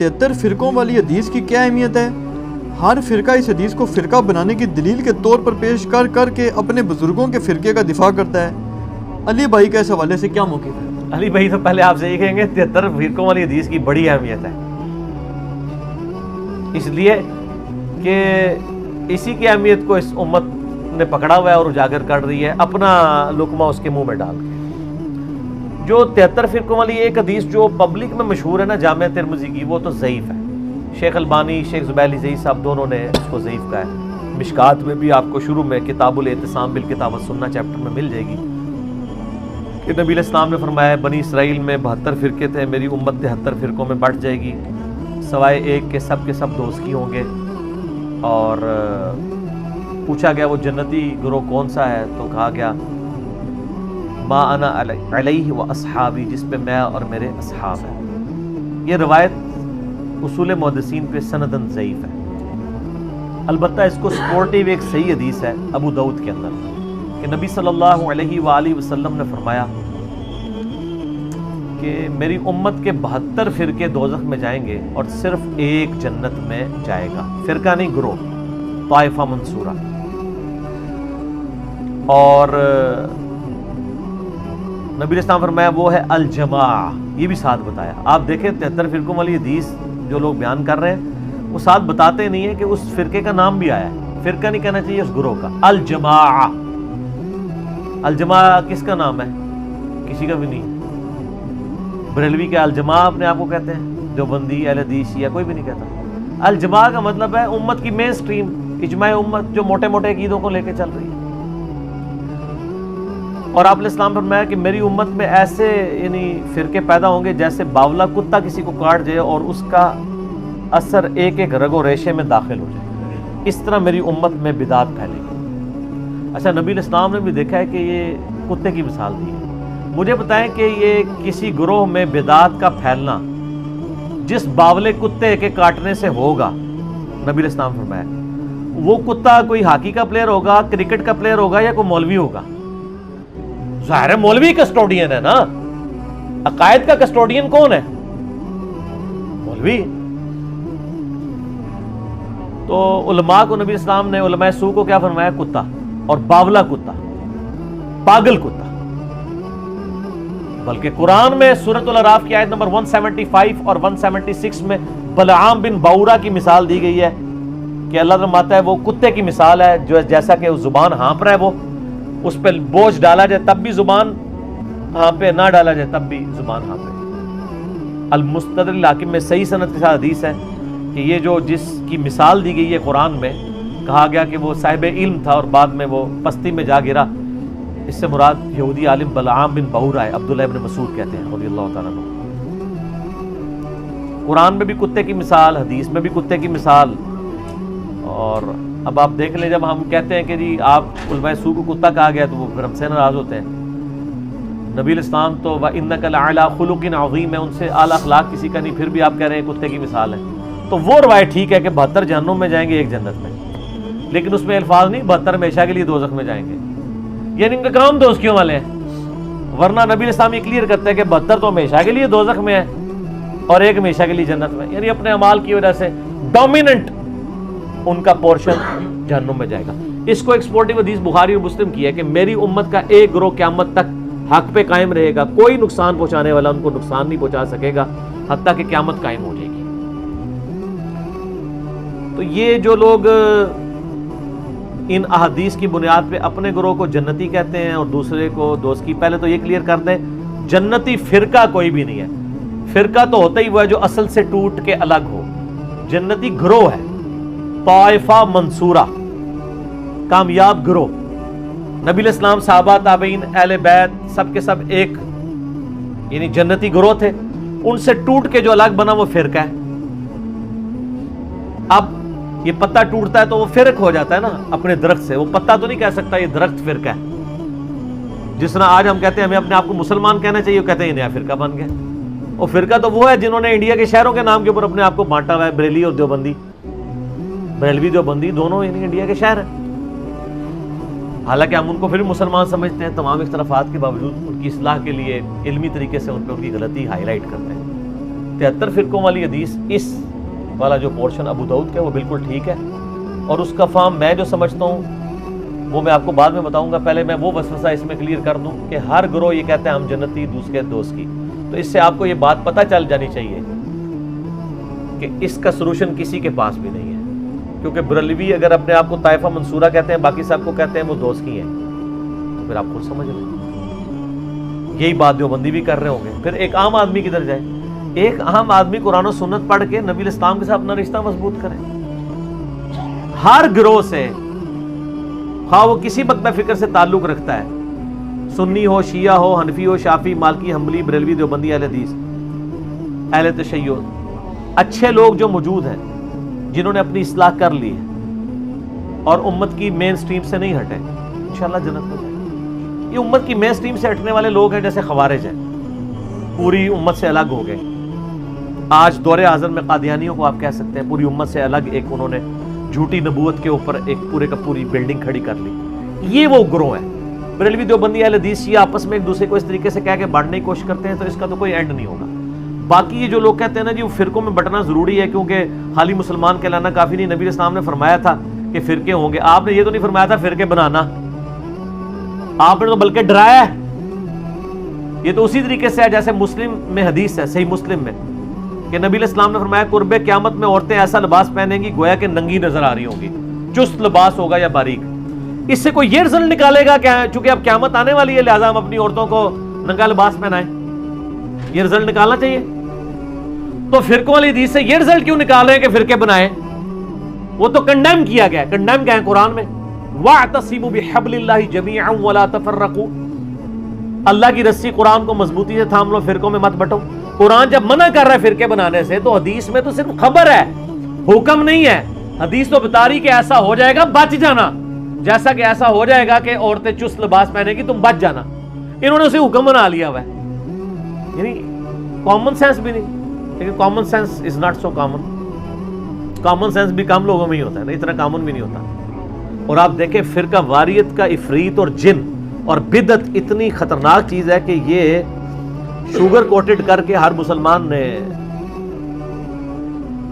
73 فرقوں والی حدیث کی کیا اہمیت ہے؟ ہر فرقہ اس حدیث کو فرقہ بنانے کی دلیل کے طور پر پیش کر کر کے اپنے بزرگوں کے فرقے کا دفاع کرتا ہے۔ علی بھائی کا اس حوالے سے کیا موقف ہے؟ علی بھائی تو پہلے آپ سے یہ کہیں گے 73 فرقوں والی حدیث کی بڑی اہمیت ہے، اس لیے کہ اسی کی اہمیت کو اس امت نے پکڑا ہوا ہے اور اجاگر کر رہی ہے اپنا لقمہ اس کے منہ میں ڈال کے۔ جو 73 فرقوں والی ایک حدیث جو پبلک میں مشہور ہے نا جامع ترمذی کی، وہ تو ضعیف ہے۔ شیخ البانی، شیخ زبیلی زئی صاحب دونوں نے اس کو ضعیف کہا ہے۔ مشکات میں بھی آپ کو شروع میں کتاب الاعتصام بالکتاب والسنہ چیپٹر میں مل جائے گی کہ نبی علیہ السلام نے فرمایا بنی اسرائیل میں 72 فرقے تھے، میری امت 73 فرقوں میں بٹ جائے گی، سوائے ایک کے سب دوزخی ہوں گے۔ اور پوچھا گیا وہ جنتی گروہ کون سا ہے، تو کہا گیا ما انا علیہ و اصحابی، جس پہ میں اور میرے اصحاب ہیں۔ یہ روایت اصول محدثین پہ سندن ضعیف ہے، البتہ اس کو سپورٹیو ایک صحیح حدیث ہے ابو داؤد کے اندر کہ نبی صلی اللہ علیہ وآلہ وسلم نے فرمایا کہ میری امت کے 72 فرقے دوزخ میں جائیں گے اور صرف ایک جنت میں جائے گا، فرقہ نہیں گروہ، طائفہ منصورہ۔ اور نبی علیہ السلام فرمایا وہ ہے الجماع، یہ بھی ساتھ بتایا۔ آپ دیکھیں 73 فرقوں والی حدیث جو لوگ بیان کر رہے ہیں وہ ساتھ بتاتے نہیں ہیں کہ اس فرقے کا نام بھی آیا ہے، فرقہ نہیں کہنا چاہیے اس گروہ کا، الجماع۔ الجماع کس کا نام ہے؟ کسی کا بھی نہیں۔ بریلوی کے الجماع اپنے آپ کو کہتے ہیں، دیوبندی، اہل حدیث یا کوئی بھی نہیں کہتا۔ الجماع کا مطلب ہے امت کی مین سٹریم، اجماع امت جو موٹے موٹے عقیدوں کو لے کے چل رہی ہے۔ اور آپ علیہ السلام فرمایا کہ میری امت میں ایسے یعنی فرقے پیدا ہوں گے جیسے باولا کتا کسی کو کاٹ جائے اور اس کا اثر ایک ایک رگ و ریشے میں داخل ہو جائے، اس طرح میری امت میں بدعت پھیلے گی۔ اچھا، نبی علیہ السلام نے بھی دیکھا ہے کہ یہ کتے کی مثال دی ہے۔ مجھے بتائیں کہ یہ کسی گروہ میں بدعت کا پھیلنا جس باولے کتے کے کاٹنے سے ہوگا، نبی علیہ السلام فرمایا وہ کتا کوئی ہاکی کا پلیئر ہوگا، کرکٹ کا پلیئر ہوگا یا کوئی مولوی ہوگا؟ ظاہر ہے مولوی کسٹوڈین ہے نا، عقائد کا کسٹوڈین کون ہے؟ مولوی۔ تو علماء کو نبی اسلام نے، علماء سو کو کیا فرمایا؟ کتا، اور باولا کتا، پاگل کتا۔ بلکہ قرآن میں سورۃ الاعراف کی آیت نمبر 175 اور 176 میں بلعام بن باورا کی مثال دی گئی ہے کہ اللہ فرماتا ہے وہ کتے کی مثال ہے جو جیسا کہ زبان ہانپ رہا ہے، وہ اس پہ بوجھ ڈالا جائے تب بھی زبان ہانپے، نہ ڈالا جائے تب بھی زبان ہانپے۔ المستدرک حاکم میں صحیح سند کے ساتھ حدیث ہے کہ یہ جو جس کی مثال دی گئی ہے قرآن میں، کہا گیا کہ وہ صاحب علم تھا اور بعد میں وہ پستی میں جا گرا، اس سے مراد یہودی عالم بلعام بن باورا ہے، عبداللہ ابن مسعود کہتے ہیں رضی اللہ تعالیٰ عنہ۔ قرآن میں بھی کتے کی مثال، حدیث میں بھی کتے کی مثال۔ اور اب آپ دیکھ لیں جب ہم کہتے ہیں کہ جی آپ علماء سو کو کتا کہا گیا تو وہ پھر ہم سے ناراض ہوتے ہیں۔ نبی علیہ السلام تو وَإِنَّكَ لَعَلَىٰ خُلُقٍ عَظِيمٍ ہے، ان سے اعلیٰ اخلاق کسی کا نہیں، پھر بھی آپ کہہ رہے ہیں کتے کی مثال ہے۔ تو وہ روایت ٹھیک ہے کہ 72 جہنم میں جائیں گے، ایک جنت میں، لیکن اس میں الفاظ نہیں 72 ہمیشہ کے لیے دوزخ میں جائیں گے، یعنی ان کا کام دوزخیوں والے ہیں۔ ورنہ نبی علیہ السلام یہ کلیئر کرتے ہیں کہ 72 تو ہمیشہ کے لیے دوزخ میں ہے اور ایک ہمیشہ کے لیے جنت میں، یعنی اپنے اعمال کی وجہ سے ڈومیننٹ ان کا پورشن جہنم میں جائے گا۔ اس کو ایکسپورٹنگ حدیث بخاری اور مسلم کی ہے کہ میری امت کا ایک گروہ قیامت تک حق پہ قائم رہے گا، کوئی نقصان پہنچانے والا ان کو نقصان نہیں پہنچا سکے گا حتیٰ کہ قیامت قائم ہو جائے گی۔ تو یہ جو لوگ ان احادیث کی بنیاد پہ اپنے گروہ کو جنتی کہتے ہیں اور دوسرے کو دوزخی، پہلے تو یہ کلیئر کر دیں جنتی فرقہ کوئی بھی نہیں ہے، فرقہ تو ہوتا ہی وہ ہے جو اصل سے ٹوٹ کے الگ ہو، جنتی گروہ ہے، طائفہ منصورہ، کامیاب گروہ۔ نبی علیہ السلام، صحابہ، تابعین، اہل بیت سب کے سب ایک یعنی جنتی گروہ تھے، ان سے ٹوٹ کے جو الگ بنا وہ فرقہ ہے۔ اب یہ پتا ٹوٹتا ہے تو وہ فرق ہو جاتا ہے نا اپنے درخت سے، وہ پتا تو نہیں کہہ سکتا یہ درخت فرقہ ہے۔ جس طرح آج ہم کہتے ہیں ہمیں اپنے آپ کو مسلمان کہنا چاہیے، وہ کہتے ہیں یہ نیا فرقہ بن گیا۔ اور فرقہ تو وہ ہے جنہوں نے انڈیا کے شہروں کے نام کے اوپر اپنے آپ کو بانٹا ہوا ہے، بریلی اور دیوبندی، بریلوی دیوبندی دونوں یعنی انڈیا کے شہر ہیں، حالانکہ ہم ان کو پھر مسلمان سمجھتے ہیں، تمام اختلافات کے باوجود ان کی اصلاح کے لیے علمی طریقے سے ان پہ ان کی غلطی ہائی لائٹ کرتے ہیں۔ 73 فرقوں والی حدیث اس والا جو پورشن ابو داؤد کا وہ بالکل ٹھیک ہے، اور اس کا فہم میں جو سمجھتا ہوں وہ میں آپ کو بعد میں بتاؤں گا. پہلے میں وہ وسوسہ اس میں کلیئر کر دوں کہ ہر گروہ یہ کہتے ہیں ہم جنتی، دوسرے دوست کی. تو اس سے آپ کو یہ بات پتہ چل جانی چاہیے کہ اس کا سلوشن کسی کے پاس بھی نہیں ہے، کیونکہ بریلوی اگر اپنے آپ کو طائفہ منصورہ کہتے ہیں، باقی سب کو کہتے ہیں وہ دوست کی ہیں، تو پھر آپ خود سمجھ لیں. یہی بات دیوبندی بھی کر رہے ہوں گے. پھر ایک عام آدمی کدھر جائے؟ ایک عام آدمی قرآن و سنت پڑھ کے نبی الاسلام کے ساتھ اپنا رشتہ مضبوط کرے. ہر گروہ سے، خواہ وہ کسی مکتب فکر سے تعلق رکھتا ہے، سنی ہو، شیعہ ہو، حنفی ہو، شافعی، مالکی، حنبلی، بریلوی، دیوبندی، اہل حدیث، اہل تشیع، اچھے لوگ جو موجود ہیں جنہوں نے اپنی اصلاح کر لی ہے اور امت کی مین سٹریم سے نہیں ہٹے، انشاءاللہ جنت میں جائیں. یہ امت کی مین سٹریم سے ہٹنے والے لوگ ہیں جیسے خوارج ہیں، پوری امت سے الگ ہو گئے. آج دور حاضر میں قادیانیوں کو آپ کہہ سکتے ہیں پوری امت سے الگ، ایک انہوں نے جھوٹی نبوت کے اوپر ایک پورے کا پوری بلڈنگ کھڑی کر لی. یہ وہ گروہ ہیں. بریلوی، دیوبندی، اہل حدیث، شیعہ آپس میں ایک دوسرے کو اس طریقے سے کہہ کے بانٹنے کی کوشش کرتے ہیں، تو اس کا تو کوئی اینڈ نہیں ہوگا. باقی یہ جو لوگ کہتے ہیں نا جی وہ فرقوں میں بٹنا ضروری ہے کیونکہ خالی مسلمان کہلانا کافی نہیں، نبی اسلام نے فرمایا تھا کہ فرقے ہوں گے. آپ نے یہ تو نہیں فرمایا تھا فرقے بنانا، آپ نے تو بلکہ ڈرایا ہے. یہ تو اسی طریقے سے ہے جیسے مسلم میں حدیث ہے، صحیح مسلم میں، کہ نبی علیہ السلام نے فرمایا قرب قیامت میں عورتیں ایسا لباس پہنیں گی گویا کہ ننگی نظر آ رہی ہوں گی، چست لباس ہوگا یا باریک. اس سے کوئی یہ رزلٹ نکالے گا کہ چونکہ اب قیامت آنے والی ہے لہٰذا ہم اپنی عورتوں کو ننگا لباس پہنائیں؟ یہ رزلٹ نکالنا چاہیے. تو فرقوں والی حدیث سے یہ رزلٹ کیوں نکال رہے ہیں کہ فرقے بنائیں؟ وہ تو کنڈیم کیا گیا ہے. کنڈیم کیا ہے قرآن میں؟ وَاعْتَصِمُوا بِحَبْلِ اللَّهِ جَمِيعًا وَلَا تَفَرَّقُوا. اللہ کی رسی قرآن کو مضبوطی سے تھام لو، فرقوں میں مت بٹو. قرآن جب منع کر رہا ہے فرقے بنانے سے تو حدیث میں تو صرف خبر ہے، حکم نہیں ہے. حدیث تو بتا رہی کہ ایسا ہو جائے گا، بچ جانا. جیسا کہ ایسا ہو جائے گا کہ عورتیں چست لباس پہنے گی، تم بچ جانا. انہوں نے اسے حکم بنا لیا ہوا ہے. یعنی کامن سینس بھی نہیں. لیکن common sense is not so common. Common sense بھی کم لوگوں میں ہی ہوتا ہے نا، اتنا کامن بھی نہیں ہوتا. اور آپ دیکھیں فرقہ واریت کا عفریت اور جن اور بدعت اتنی خطرناک چیز ہے کہ یہ شوگر کوٹڈ کر کے ہر مسلمان نے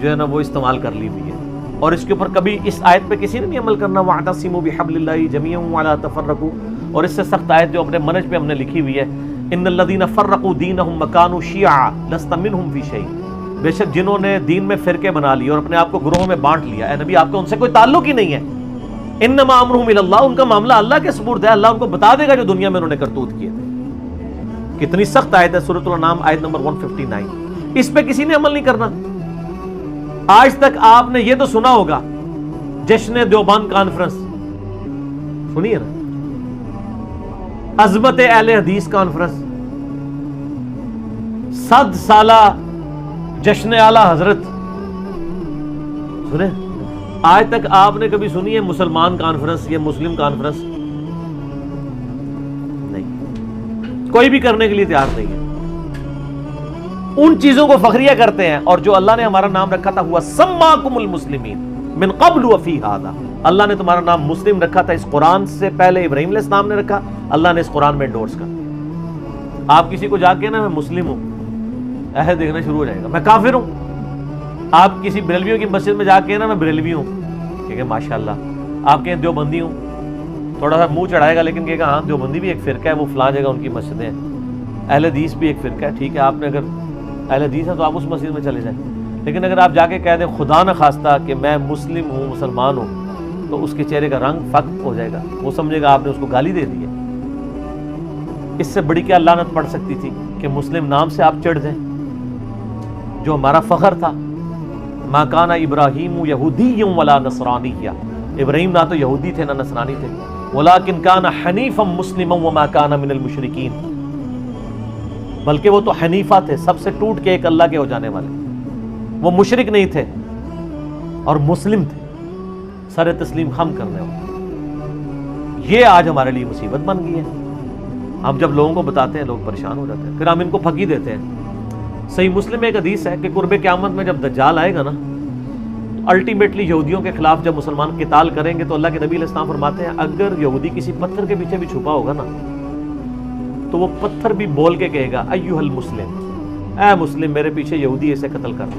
جو ہے نا وہ استعمال کر لی ہوئی ہے. اور اس کے اوپر کبھی اس آیت پہ کسی نے نہیں عمل کرنا. وَاعْتَصِمُوا بِحَبْلِ اللَّهِ جَمِيعًا وَلَا تَفَرَّقُوا. اور اس سے سخت آیت جو اپنے منج پہ ہم نے لکھی ہوئی ہے، ان الذین فرقوا دینہم وکانوا شیعا لست منہم فی شیء. بے شک جنہوں نے دین میں فرقے بنا لیے اور اپنے آپ کو گروہوں میں بانٹ لیا، اے نبی آپ کا ان سے کوئی تعلق ہی نہیں ہے. انما امرہم الی اللہ، ان کا معاملہ اللہ کے سپرد ہے. اللہ ان کو بتا دے گا جو دنیا میں انہوں نے کرتوت کیے تھے. کتنی سخت آیت ہے، سورۃ الانعام آیت نمبر 159. اس پہ کسی نے عمل نہیں کرنا. آج تک آپ نے یہ تو سنا ہوگا جشن دیوبند کانفرنس سنی ہے نا، عظمت اہل حدیث کانفرنس، 100 سالہ جشن اعلی حضرت سنے. آج تک آپ نے کبھی سنی ہے مسلمان کانفرنس یا مسلم کانفرنس؟ نہیں، کوئی بھی کرنے کے لیے تیار نہیں ہے. ان چیزوں کو فخریہ کرتے ہیں. اور جو اللہ نے ہمارا نام رکھا تھا ہوا سماکم المسلمین من قبل وفی ھذا، اللہ نے تمہارا نام مسلم رکھا تھا اس قرآن سے پہلے ابراہیم علیہ السلام نے رکھا، اللہ نے اس قرآن میں انڈورس کر. آپ کسی کو جا کے نا میں مسلم ہوں ایسے دیکھنا شروع ہو جائے گا، میں کافر ہوں. آپ کسی بریلویوں کی مسجد میں جا کے نا میں بریلوی ہوں، کہے گا ماشاءاللہ. آپ کہیں دیوبندی ہوں، تھوڑا سا منہ چڑھائے گا لیکن کہے گا ہاں دیوبندی بھی ایک فرقہ ہے، وہ فلاں جگہ ان کی مسجدیں ہیں. اہل حدیث بھی ایک فرقہ ہے، ٹھیک ہے. آپ نے اگر اہل حدیث ہے تو آپ اس مسجد میں چلے جائیں. لیکن اگر آپ جا کے کہہ دیں خدا نہ خواستہ کہ میں مسلم ہوں، مسلمان ہوں، تو اس کے چہرے کا رنگ فقط ہو جائے گا. وہ سمجھے گا آپ نے اس کو گالی دے دی ہے. اس سے بڑی کیا لعنت پڑ سکتی تھی کہ مسلم نام سے آپ چڑھ جائیں، جو ہمارا فخر تھا. ما کان ابراہیم یہودی ولا نصرانی، ابراہیم نہ تو یہودی تھے نہ نصرانی تھے، ولکن کان حنیفا مسلما وما کان من المشرکین، بلکہ وہ تو حنیفہ تھے، سب سے ٹوٹ کے ایک اللہ کے ہو جانے والے. وہ مشرک نہیں تھے اور مسلم تھے، سر تسلیم خم کرنے والے. یہ آج ہمارے لیے مصیبت بن گئی ہے. ہم جب لوگوں کو بتاتے ہیں لوگ پریشان ہو جاتے ہیں، پھر ہم ان کو پھکی دیتے ہیں. صحیح مسلم میں ایک حدیث ہے کہ قرب قیامت میں جب دجال آئے گا نا، الٹیمیٹلی یہودیوں کے خلاف جب مسلمان قتال کریں گے تو اللہ کے نبی علیہ السلام فرماتے ہیں اگر یہودی کسی پتھر کے پیچھے بھی چھپا ہوگا نا تو وہ پتھر بھی بول کے کہے گا ایھا المسلم، اے مسلم میرے پیچھے یہودی اسے قتل کر دو،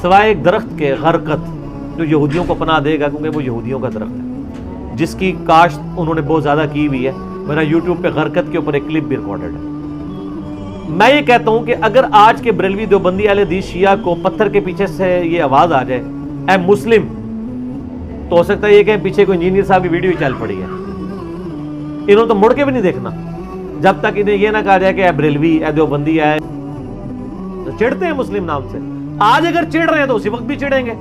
سوائے ایک درخت کے غرقت جو یہودیوں کو پناہ دے گا، کیونکہ وہ یہودیوں کا درخت ہے جس کی کاشت انہوں نے بہت زیادہ کی ہوئی ہے. میرا یوٹیوب پہ غرقت کے اوپر ایک کلپ بھی ریکارڈڈ ہے. میں یہ کہتا ہوں کہ اگر آج کے بریلوی دیوبندی اہل حدیث شیعہ کو پتھر کے پیچھے سے یہ آواز آ جائے اے مسلم، تو ہو سکتا ہے یہ کہ پیچھے کوئی انجینئر صاحب کی ویڈیو ہی چل پڑی ہے. انہوں نے تو مڑ کے بھی نہیں دیکھنا جب تک انہیں یہ نہ کہا جائے کہ اے بریلوی اے دیوبندی ہے. تو چڑھتے ہیں مسلم نام سے، آج اگر چڑھ رہے ہیں تو اسی وقت بھی چڑھیں گے.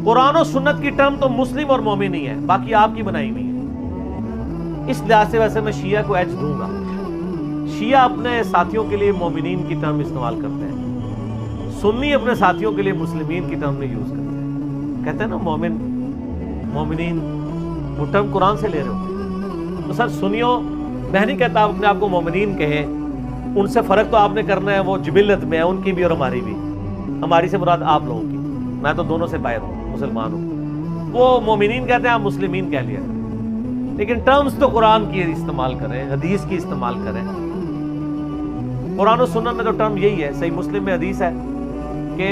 قرآن و سنت کی ٹرم تو مسلم اور مومن ہی ہے، باقی آپ کی بنائی ہوئی ہے. اس لحاظ سے ویسے میں شیعہ کو ایج دوں گا. شیعہ اپنے ساتھیوں کے لیے مومنین کی ٹرم استعمال کرتے ہیں، سنی اپنے ساتھیوں کے لیے مسلمین کی ٹرم نہیں یوز کرتے ہیں. کہتے ہیں نا مومن مومنین، وہ ٹرم قرآن سے لے رہے ہو. تو سر سنیو، میں نہیں کہتا آپ اپنے آپ کو مومنین کہیں، ان سے فرق تو آپ نے کرنا ہے، وہ جبلت میں ہے ان کی بھی اور ہماری بھی. ہماری سے مراد آپ لوگوں کی، میں تو دونوں سے باہر ہوں، مسلمان ہوں. وہ مومنین کہتے ہیں، آپ مسلمین کہہ لیا. لیکن ٹرمز تو قرآن کی استعمال کریں، حدیث کی استعمال کریں. قرآن و سنت میں تو ٹرم یہی ہے. صحیح مسلم میں حدیث ہے کہ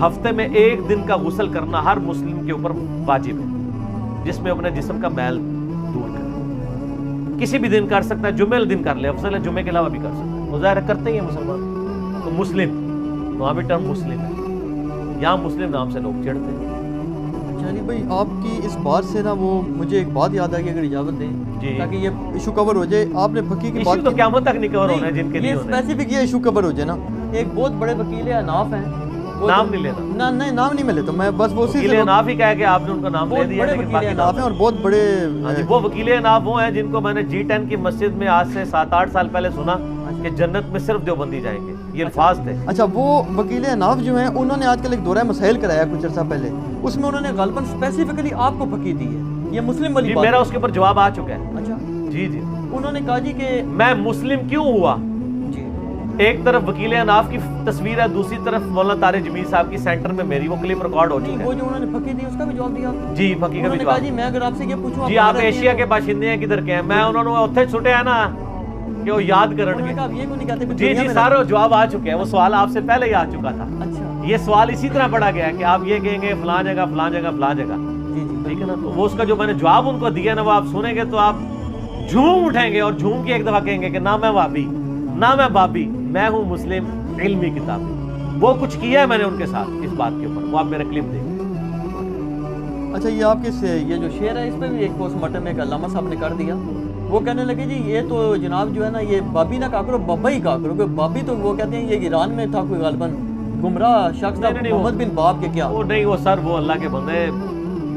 ہفتے میں ایک دن کا غسل کرنا ہر مسلم کے اوپر واجب ہے، جس میں اپنے جسم کا میل دور کرے. کسی بھی دن کر سکتا ہے، جمعے دن کر لے، افضل ہے جمعے کے علاوہ بھی کر سکتا ہے. مظاہرہ کرتے ہی ہیں مسلمان. تو مسلم وہاں بھی ٹرم مسلم ہے، یہاں مسلم نام سے لوگ چڑھتے ہیں. اچھا علی بھائی، آپ کی اس بات سے نا وہ مجھے ایک بات یاد آ گئی، اگر اجازت دیں جی، تاکہ یہ ایشو کور ہو جائے. آپ نے فقی کی ایشو بات تو قیامت تک نہیں کور ہونا ہے جن کے نہیں یہ ہونے. اسپیسیفک یہ ایشو کور ہو جائے نا. ایک بہت بڑے وکیل اناف ہیں، نام نہیں لینا. نہیں نام نہیں میں لیتا، میں بس وہ وکیل اناف ہی کہا ہے کہ آپ نے ان کا نام لے دیا، لیکن باقی اناف ہیں اور بہت بڑے. ہاں جی، وہ وکیل اناف وہ ہیں جن کو میں نے G10 کی مسجد میں آج سے 7-8 سال پہلے سنا کہ جنت میں صرف دیوبندی جائیں گے. یہ الفاظ تھے. اچھا، وہ وکیل اناف جو ہیں انہوں نے آج کل ایک دورہ مسائل کرایا کچھ عرصہ پہلے، اس میں انہوں نے غالباً اسپیسیفکلی آپ کو فقی دی ہے. یہ مسلم والی جی بات میرا اس کے اوپر جواب آ چکا ہے. اچھا جی جی، انہوں نے کہا جی کہ میں مسلم کیوں ہوا. جی ایک طرف وکیل اناف کی تصویر ہے، دوسری طرف مولانا طارق جمیل صاحب کی سینٹر میں میری، وہ کلپ ریکارڈ ہو نہیں، چکا وہ ہے. جو انہوں نے فقی دی اس کا بھی جواب دیا آپ نے؟ جی فقی کا انہوں بھی نے کہا جواب. جی میں اگر آپ سے یہ پوچھوں جی آپ ایشیا کے باشندے ہیں، کدھر کے ہیں؟ میں انہوں نے اتھے چھٹے ہیں نا کہ وہ یاد کرن گے. آپ یہ کیوں نہیں کہتے کہ جی دنیا جی میں سارے جواب آ چکے ہیں. وہ سوال آپ سے پہلے ہی آ چکا تھا. اچھا یہ سوال اسی طرح پڑھا گیا ہے کہ آپ یہ کہیں گے فلاں جگہ فلاں جگہ فلاں جگہ. جی جی ٹھیک ہے نا. تو وہ اس کا جو میں نے جواب ان کو دیا نا، وہ آپ سنیں گے تو آپ جھوم اٹھیں گے اور جھوم کے ایک دفعہ کہیں گے کہ نہ میں وابی نہ میں بابی، میں ہوں مسلم علمی کتابی. وہ کچھ کیا ہے میں نے ان کے ساتھ اس بات کے اوپر، وہ آپ میرا کلپ دیکھیں. اچھا، یہ آپ کے یہ جو شعر ہے اس پہ بھی ایک پوسٹ مارٹم ایک علامہ صاحب نے کر دیا. وہ کہنے لگے جی یہ تو جناب جو ہے نا یہ بابی نہ کہا کرو، بابا ہی کہا کرو. کہ بابی تو وہ کہتے ہیں یہ ایران میں تھا کوئی غالباً گمراہ شخص تھا، محمد بن باب کے کیا. وہ نہیں، وہ سر وہ اللہ کے بندے،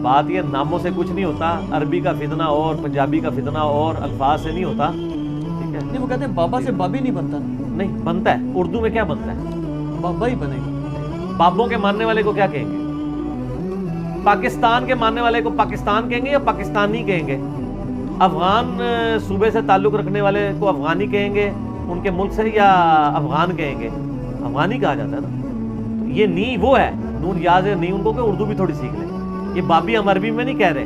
بات یہ ناموں سے کچھ نہیں ہوتا. عربی کا فتنہ اور پنجابی کا فتنہ اور الفاظ سے نہیں ہوتا. ٹھیک ہے، نہیں وہ کہتے ہیں بابا سے بابی نہیں بنتا. نہیں بنتا ہے. اردو میں کیا بنتا ہے؟ بابا ہی بنے گا. بابوں کے ماننے والے کو کیا کہیں گے؟ پاکستان کے ماننے والے کو پاکستان کہیں گے یا پاکستانی کہیں گے؟ افغان صوبے سے تعلق رکھنے والے کو افغانی کہیں گے ان کے ملک سے، یا افغان کہیں گے؟ افغانی کہا جاتا ہے نا. تو یہ نی وہ ہے نون یاز ہے، نہیں ان کو کہ اردو بھی تھوڑی سیکھ لیں. یہ بابی ہم عربی میں نہیں کہہ رہے،